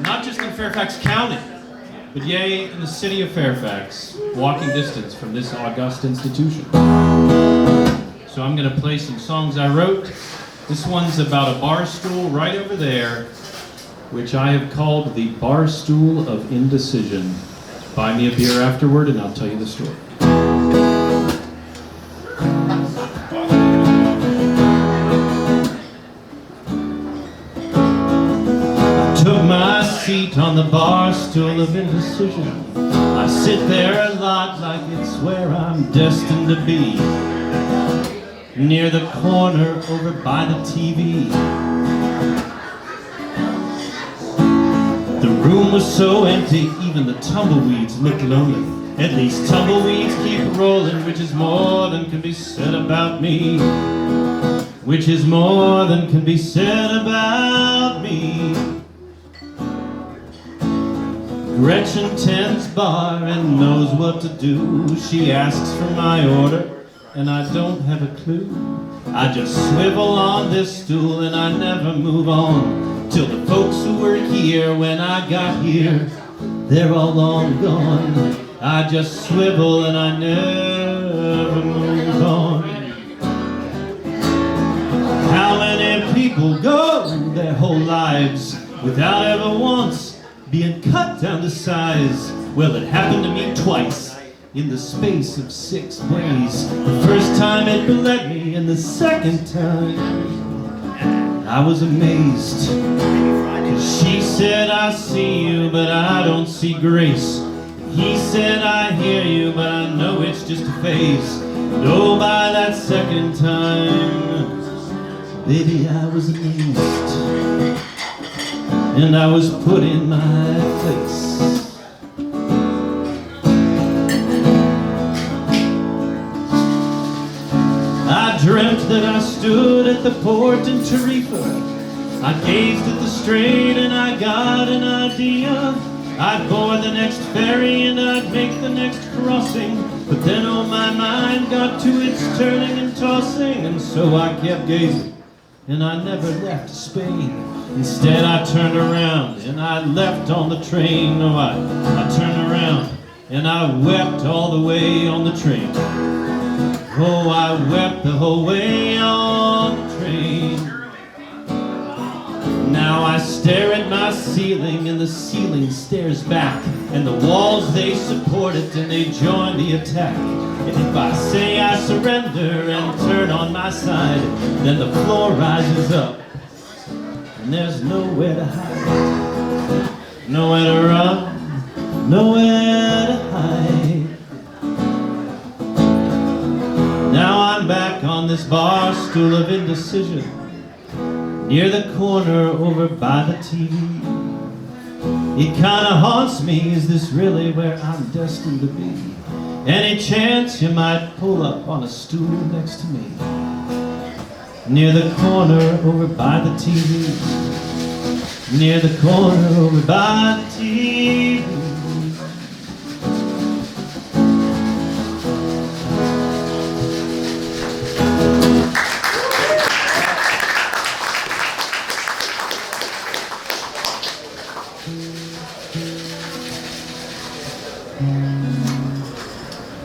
not just in Fairfax County, but yea, in the city of Fairfax, walking distance from this august institution. So I'm going to play some songs I wrote. This one's about a bar stool right over there, which I have called the Bar Stool of Indecision. Buy me a beer afterward and I'll tell you the story. Took my seat on the bar stool of indecision. I sit there a lot like it's where I'm destined to be. Near the corner over by the TV. The room was so empty, even the tumbleweeds looked lonely. At least tumbleweeds keep rolling, which is more than can be said about me. Which is more than can be said about me. Gretchen tends bar and knows what to do. She asks for my order and I don't have a clue. I just swivel on this stool and I never move on, till the folks who were here when I got here, they're all long gone. I just swivel and I never move on. How many people go their whole lives without ever once being cut down to size? Well, it happened to me twice in the space of 6 days. The first time it bled me, and the second time I was amazed. 'Cause she said, I see you, but I don't see grace. And he said, I hear you, but I know it's just a phase. And oh, by that second time, baby, I was amazed. And I was put in my place. I dreamt that I stood at the port in Tarifa. I gazed at the strait and I got an idea. I'd board the next ferry and I'd make the next crossing. But then oh, my mind got to its turning and tossing. And so I kept gazing and I never left Spain. Instead I turned around and I left on the train. No, I turned around and I wept all the way on the train. Oh, I wept the whole way on the train. Now I stare at my ceiling and the ceiling stares back. And the walls, they support it and they join the attack. And if I say I surrender and turn on my side, then the floor rises up and there's nowhere to hide. Nowhere to run, nowhere to hide. Now I'm back on this bar stool of indecision, near the corner over by the TV. It kinda haunts me, is this really where I'm destined to be? Any chance you might pull up on a stool next to me, near the corner over by the TV. Near the corner over by the TV.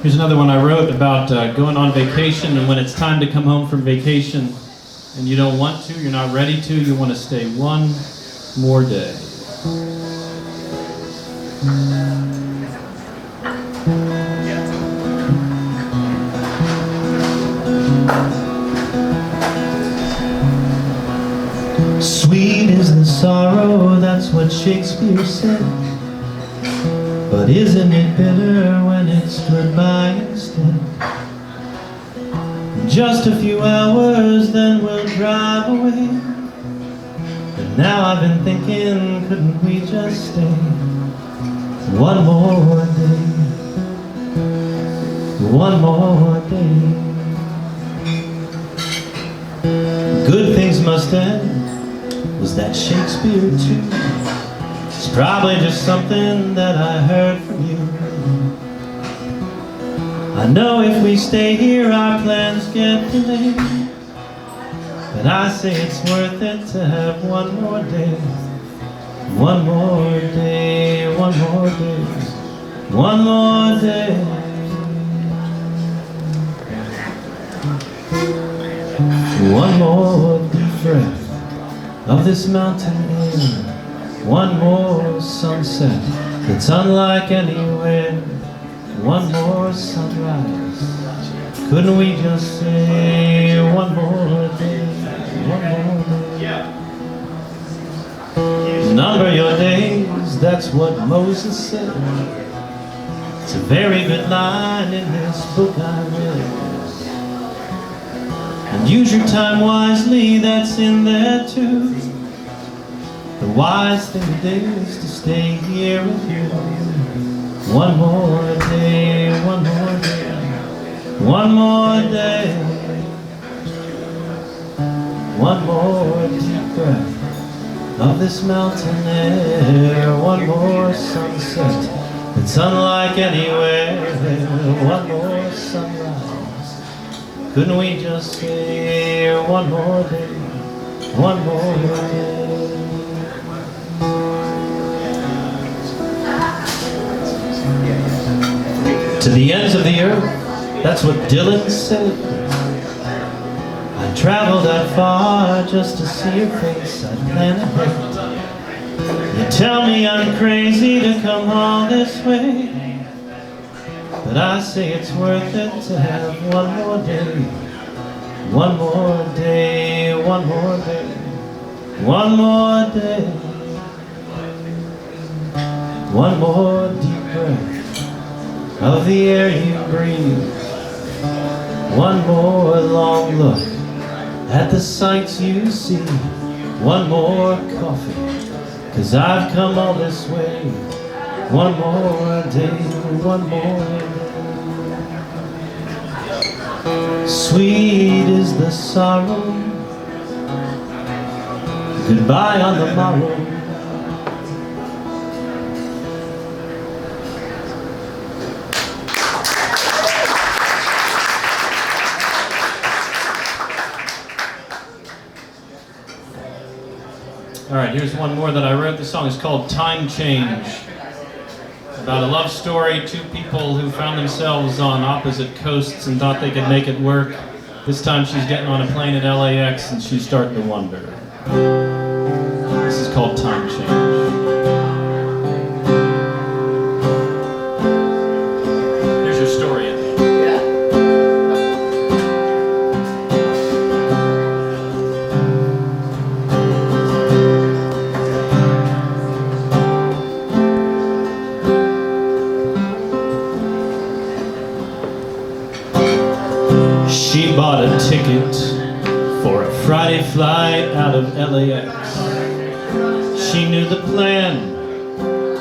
Here's another one I wrote about going on vacation, and when it's time to come home from vacation and you don't want to, you're not ready to, you want to stay one more day. Sweet is the sorrow, that's what Shakespeare said. But isn't it bitter when it's goodbye instead? Just a few hours, then we'll drive away. And now I've been thinking, couldn't we just stay one more day? One more day. Good things must end, was that Shakespeare too? It's probably just something that I heard from you. I know if we stay here our plans get delayed, but I say it's worth it to have one more day. One more day, one more day, one more day. One more deep breath of this mountain air. One more sunset that's unlike anywhere. One more sunrise. Couldn't we just say one more day, one more day? Number your days, that's what Moses said. It's a very good line in this book I read. And use your time wisely, that's in there too. The wise thing to do is to stay here with you. One more day, one more day, one more day. One more deep breath of this mountain air. One more sunset that's unlike anywhere. One more sunrise. Couldn't we just say one more day, one more day? To the ends of the earth, that's what Dylan said. I traveled that far just to see your face. I plan ahead. You tell me I'm crazy to come all this way, but I say it's worth it to have one more day. One more day, one more day, one more day. One more deep breath of the air you breathe. One more long look at the sights you see. One more coffee, 'cause I've come all this way. One more day, one more day. Sweet is the sorrow, goodbye on the morrow. All right, here's one more that I wrote. The song is called Time Change. About a love story, two people who found themselves on opposite coasts and thought they could make it work. This time she's getting on a plane at LAX and she's starting to wonder. This is called Time Change. Here's your story, Andy. She bought a ticket for a Friday flight out of LAX. She knew the plan.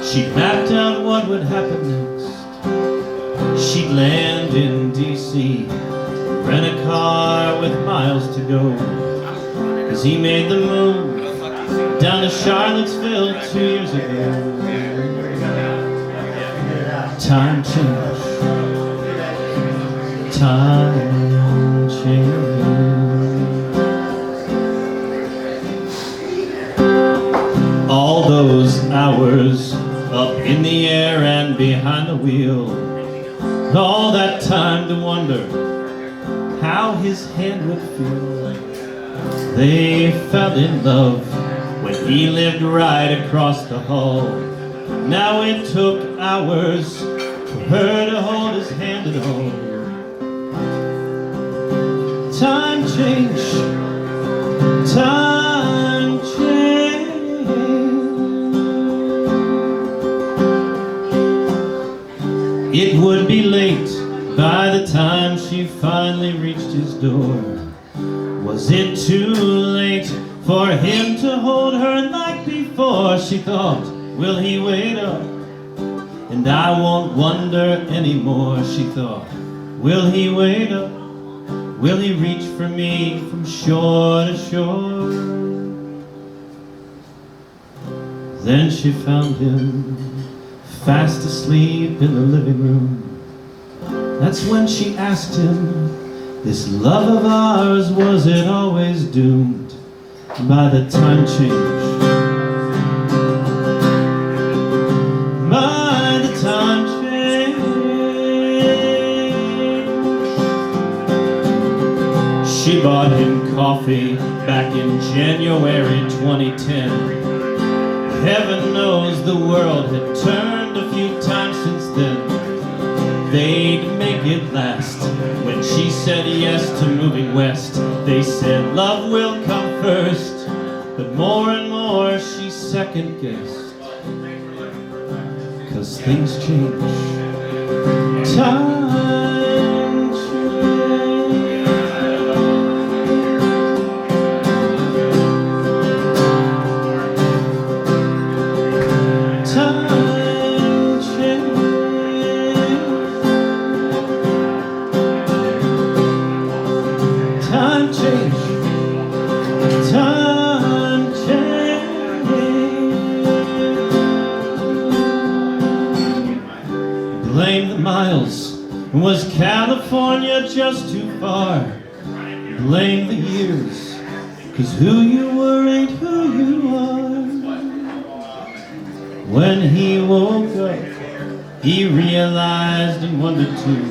She'd mapped out what would happen next. She'd land in DC, rent a car with miles to go, 'cause he made the move down to Charlottesville 2 years ago. Time change. Time change. All those hours up in the air and behind the wheel, all that time to wonder how his hand would feel. They fell in love when he lived right across the hall. Now it took hours for her to hold his hand at all. Time change, time change. It would be late by the time she finally reached his door. Was it too late for him to hold her like before? She thought, will he wait up? And I won't wonder anymore. She thought, will he wait up? Will he reach for me from shore to shore? Then she found him fast asleep in the living room. That's when she asked him, this love of ours, was it always doomed by the time change? coffee back in January 2010. Heaven knows the world had turned a few times since then. They'd make it last. When she said yes to moving west, they said love will come first. But more and more she second-guessed. 'Cause things change. Time change. Time change. Time change. Time change. Blame the miles. Was California just too far? Blame the years, 'cause who you were ain't who you are. When he woke up, he realized and wondered too.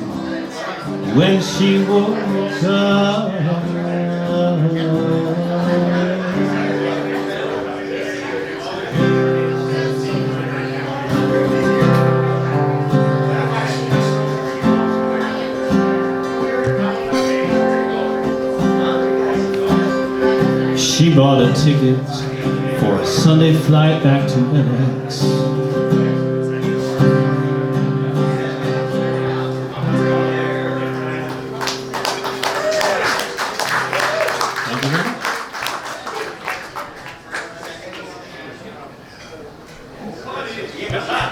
When she woke up, she bought a ticket for a Sunday flight back to LAX. Thank you very much. Yeah.